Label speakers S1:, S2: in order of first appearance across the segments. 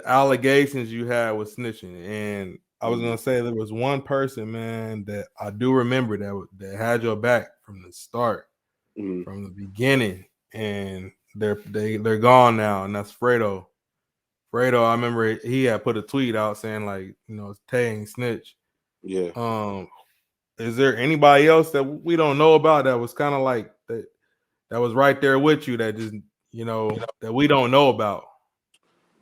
S1: allegations you had with snitching, and I was
S2: Mm,
S1: gonna say there was one person, man, that I do remember that had your back from the start,
S2: mm,
S1: from the beginning, and they're gone now, and that's Fredo. Fredo, I remember he had put a tweet out saying like, Tay ain't snitch.
S2: yeah.
S1: Um, is there anybody else that we don't know about that was kind of like that was right there with you that just that we don't know about?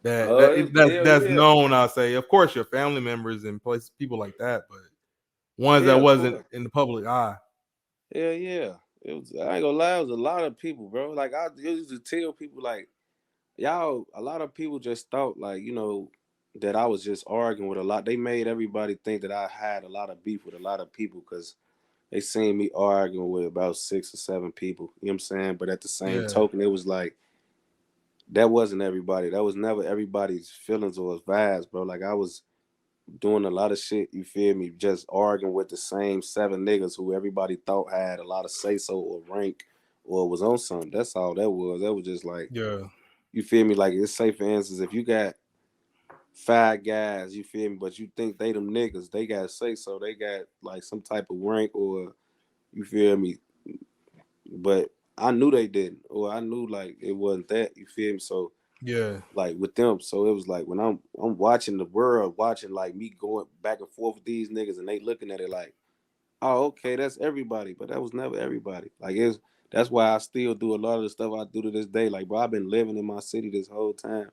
S1: That's
S2: Yeah.
S1: known. I say, of course, your family members and place people like that, but ones
S2: Yeah,
S1: that
S2: of
S1: wasn't
S2: course.
S1: in the public eye.
S2: Yeah. It was. I ain't gonna lie. It was a lot of people, bro. Like I used to tell people, like y'all. A lot of people just thought, like that I was just arguing with a lot. They made everybody think that I had a lot of beef with a lot of people because they seen me arguing with about 6 or 7 people. You know what I'm saying? But at the same
S1: Yeah,
S2: token, it was like that wasn't everybody. That was never everybody's feelings or vibes, bro. Like I was doing a lot of shit, you feel me, just arguing with the same 7 niggas who everybody thought had a lot of say so or rank or was on something. That's all that was. That was just like,
S1: yeah,
S2: you feel me? Like it's say for instance, if you got 5 guys, you feel me, but you think they them niggas, they got say so, they got like some type of rank or you feel me, but I knew they didn't, or I knew like it wasn't that, you feel me? So
S1: yeah,
S2: like with them. So it was like when I'm watching the world, watching like me going back and forth with these niggas, and they looking at it like, oh, okay, that's everybody, but that was never everybody. Like it's that's why I still do a lot of the stuff I do to this day. Like, bro, I've been living in my city this whole time.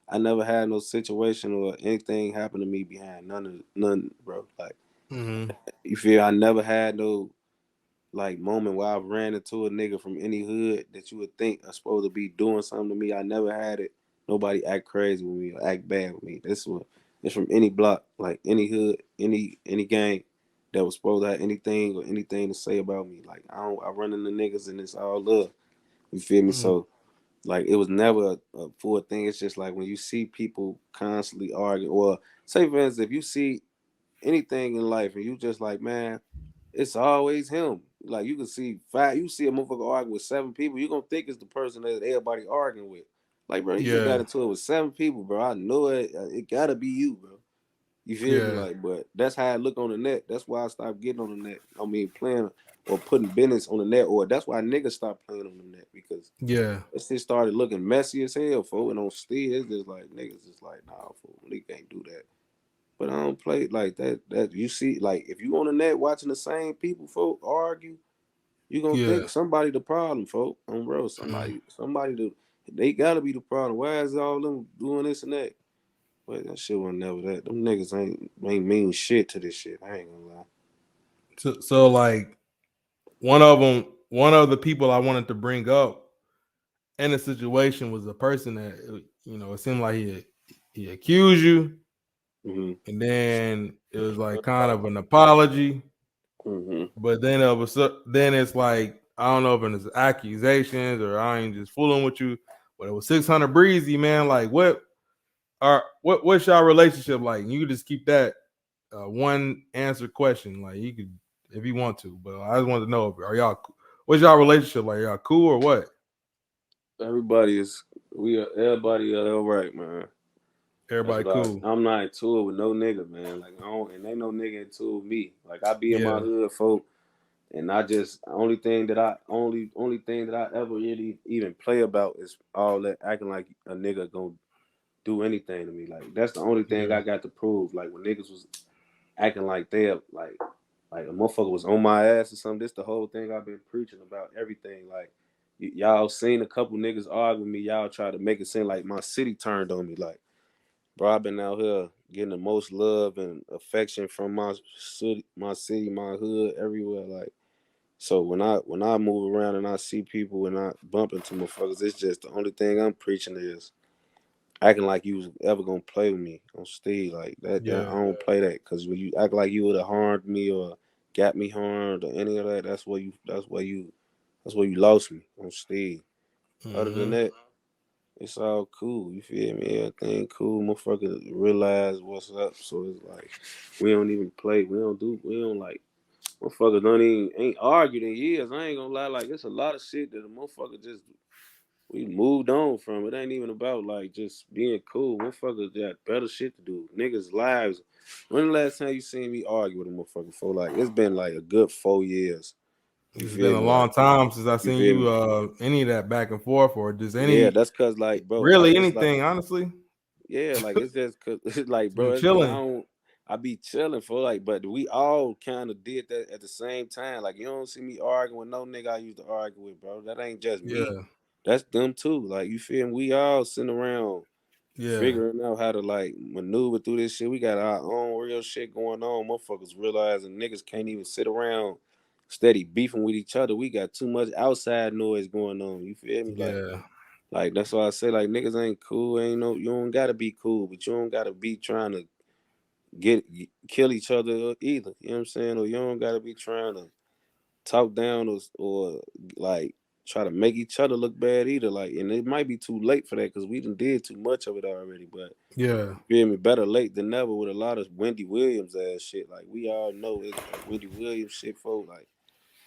S2: I never had no situation or anything happen to me behind none, bro. Like
S1: hmm,
S2: you feel I never had no like moment where I've ran into a nigga from any hood that you would think are supposed to be doing something to me. I never had it. Nobody act crazy with me or act bad with me. This one, it's from any block, like any hood, any gang that was supposed to have anything or anything to say about me. Like I run into niggas and it's all love. You feel me?
S1: hmm,
S2: So like it was never a full thing. It's just like when you see people constantly arguing, or say for instance, if you see anything in life and you just like, man, it's always him. Like you can see you see a motherfucker arguing with 7 people, you gonna think it's the person that everybody arguing with. Like, bro, you just got
S1: yeah,
S2: into it with 7 people, bro. I know it. It gotta be you, bro. You feel me?
S1: yeah,
S2: Like, but that's how I look on the net. That's why I stopped getting on the net. I mean, playing or putting business on the net, or that's why niggas stopped playing on the net because
S1: yeah,
S2: it just started looking messy as hell, folks. And on Steve, it's just like niggas just like, nah, fool, nigga can't do that. But I don't play like that. That you see, like if you on the net watching the same people, folk argue, you gonna
S1: yeah,
S2: think somebody the problem, folk. Bro,
S1: mhm,
S2: they gotta be the problem. Why is all them doing this and that? But that shit was never that. Them niggas ain't mean shit to this shit. I ain't gonna lie.
S1: so like one of the people I wanted to bring up in the situation was a person that it seemed like he accused you,
S2: Mhm.
S1: and then it was like kind of an apology,
S2: Mhm.
S1: but then it's like I don't know if it's accusations or I ain't just fooling with you, but it was 600 Breezy, man. Like what's y'all relationship like? You could just keep that one answer question, like you could if you want to, but I just wanted to know, are y'all what's y'all relationship like? Y'all cool or what?
S2: Everybody is everybody all right, man. That's
S1: Everybody
S2: what
S1: cool?
S2: I'm not in tour with no nigga, man. Like I don't, and ain't no nigga in tour with me. Like I be in my
S1: Yeah,
S2: hood, folk. And I just only thing that I ever really even play about is all that acting like a nigga gonna do anything to me. Like that's the only thing
S1: yeah,
S2: I got to prove. Like when niggas was acting like they like a motherfucker was on my ass or something. This the whole thing I've been preaching about everything. Like y'all seen a couple niggas argue with me. Y'all try to make it seem like my city turned on me. Like bro, I've been out here getting the most love and affection from my city, my hood, everywhere. Like so when I move around and I see people and I bump into motherfuckers, it's just the only thing I'm preaching is acting like you was ever gonna play with me on stage like that I
S1: yeah.
S2: don't play that because when you act like you would have harmed me or got me harmed or any of that, that's where you lost me on stage. Other than
S1: Hmm.
S2: that, it's all cool. You feel me? Everything cool. Motherfucker realize what's up. So it's like we don't even play. We don't like motherfuckers don't even ain't argued in years. I ain't gonna lie, like it's a lot of shit that a motherfucker just we moved on from it. Ain't even about like just being cool. Motherfuckers got better shit to do. Niggas' lives. When the last time you seen me argue with a motherfucker for like it's been like a good 4 years. You
S1: It's been
S2: feel
S1: a
S2: me? Like
S1: long time since I
S2: you
S1: seen
S2: feel
S1: you
S2: me?
S1: any of that back and forth or just
S2: Yeah,
S1: any
S2: that's cause like bro,
S1: really
S2: it's like
S1: anything, honestly.
S2: yeah, like it's just cause it's like bro,
S1: Been
S2: it's cause I
S1: chilling.
S2: don't I be chilling for like, but we all kind of did that at the same time. Like you don't see me arguing with no nigga I used to argue with, bro. That ain't just me.
S1: Yeah,
S2: That's them too. Like you feel me? We all sitting around
S1: yeah,
S2: figuring out how to like maneuver through this shit. We got our own real shit going on. Motherfuckers realizing niggas can't even sit around steady beefing with each other. We got too much outside noise going on. You feel me?
S1: yeah,
S2: Like that's why I say like niggas ain't cool. Ain't no you don't gotta be cool, but you don't gotta be trying to kill each other either. You know what I'm saying? Or you don't gotta be trying to talk down or like try to make each other look bad either. Like, and it might be too late for that because we done did too much of it already. But
S1: yeah,
S2: you feel me? Better late than never with a lot of Wendy Williams ass shit. Like we all know it's that Wendy Williams shit, for like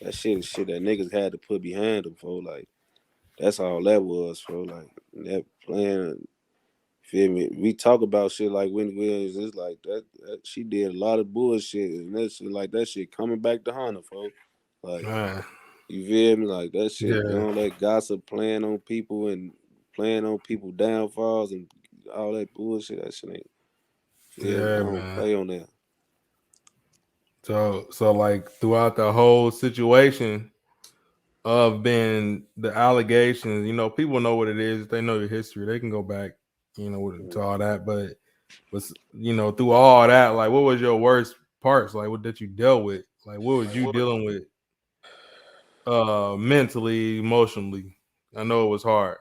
S2: that shit is shit that niggas had to put behind them, for like that's all that was, for like that playing. Feel me? We talk about shit like Wendy Williams. It's like that she did a lot of bullshit, and that shit like that shit coming back to Hunter, folks. Like
S1: man,
S2: you feel me? Like that shit. You
S1: yeah,
S2: don't let gossip playing on people and playing on people downfalls and all that bullshit. That shit ain't. Feel me? I
S1: yeah,
S2: don't
S1: man.
S2: play on that.
S1: So like throughout the whole situation of being the allegations, people know what it is. They know your history. They can go back, to all that. But was through all that, like, what was your worst parts? Like, what that you dealt with? Like, what was you dealing with? Mentally, emotionally. I know it was hard.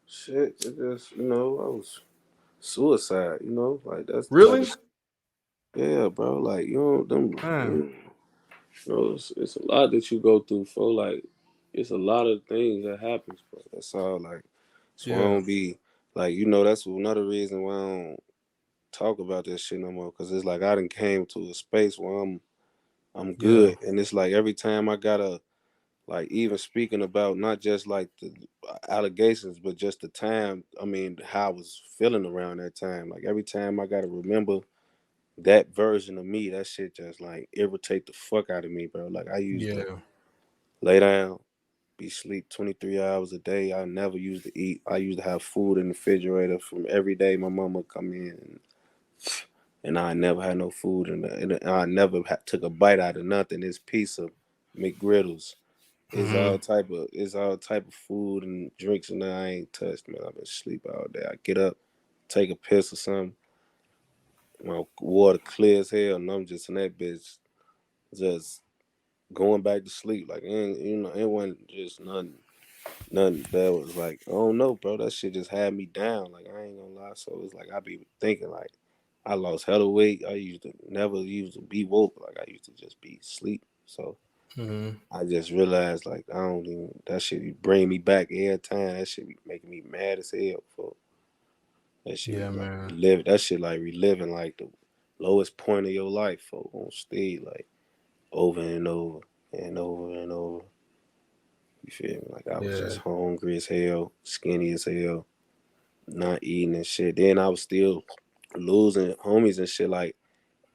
S2: Shit, it just I was suicide. Like that's the type
S1: Really?
S2: of yeah, bro. Like you know them.
S1: Man.
S2: It's a lot that you go through for like it's a lot of things that happens, bro. That's all like so I
S1: Yeah.
S2: don't be like that's another reason why I don't talk about this shit no more. Cause it's like I done came to a space where I'm
S1: Yeah.
S2: good. And it's like every time I gotta like even speaking about not just like the allegations, but just the time, I mean, how I was feeling around that time. Like every time I gotta remember that version of me, that shit just like irritate the fuck out of me, bro. Like I used to
S1: Yeah.
S2: lay down, be sleep 23 hours a day. I never used to eat. I used to have food in the refrigerator from every day. My mama come in and I never had no food and I never took a bite out of nothing. This piece of McGriddles
S1: Hmm.
S2: it's all type of food and drinks and I ain't touched, man. I've been sleep all day. I get up, take a piss or something. My water clear as hell, and I'm just in that bitch, just going back to sleep. Like it wasn't just nothing that was like, I don't know, bro. That shit just had me down. Like I ain't gonna lie. So it's like I be thinking like I lost hella weight. I used to never used to be woke. Like I used to just be asleep. So
S1: Hmm.
S2: I just realized like I don't even that shit be bring me back every time. That shit be making me mad as hell. For that shit
S1: Yeah,
S2: be like
S1: man.
S2: relive. That shit like reliving like the lowest point of your life. For on stage like over and over and over and over. You feel me? Like I was just
S1: Yeah.
S2: hungry as hell, skinny as hell, not eating and shit. Then I was still losing homies and shit. Like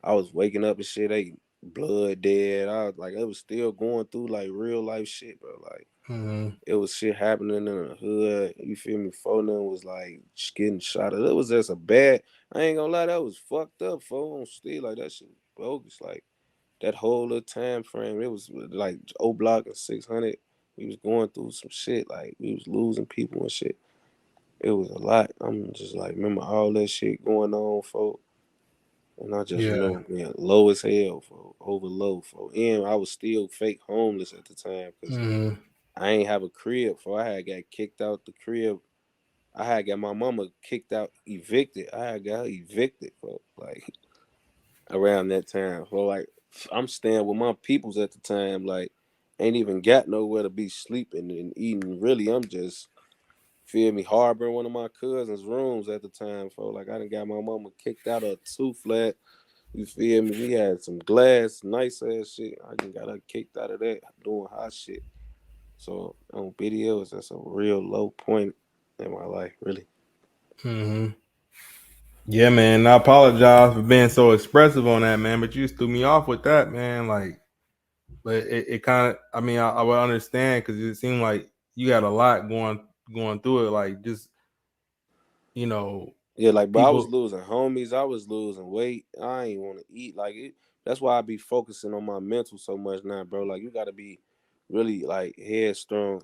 S2: I was waking up and shit, they blood dead. I was like, it was still going through like real life shit, bro. Like
S1: Hmm.
S2: it was shit happening in the hood. You feel me? Phone was like getting shot. It was just a bad. I ain't gonna lie, that was fucked up. Phone still like that shit was bogus. Like that whole little time frame, it was like O Block and 600. We was going through some shit. Like we was losing people and shit. It was a lot. I'm just like remember all that shit going on, folks. And I just
S1: Yeah.
S2: remember being low as hell, for over low, for and I was still fake homeless at the time because
S1: Hmm.
S2: I ain't have a crib. For I had got kicked out the crib. I had got my mama kicked out, evicted. I had got her evicted for like around that time. For like I'm staying with my peoples at the time. Like ain't even got nowhere to be sleeping and eating. Really, I'm just feel me harboring one of my cousins' rooms at the time. For like I done got my mama kicked out of two flat. You feel me? We had some glass, nice ass shit. I done got her kicked out of that doing hot shit. So on videos, that's a real low point in my life, really.
S1: Mm-hmm. Yeah, man. I apologize for being so expressive on that, man. But you just threw me off with that, man. Like, but it kind of. I mean, I would understand because it seemed like you got a lot going through it. Like, just you know,
S2: Yeah, like, bro, I was
S1: people.
S2: losing homies. I was losing weight. I ain't want to eat. Like, that's why I be focusing on my mental so much now, bro. Like, you got to be really, like, headstrong.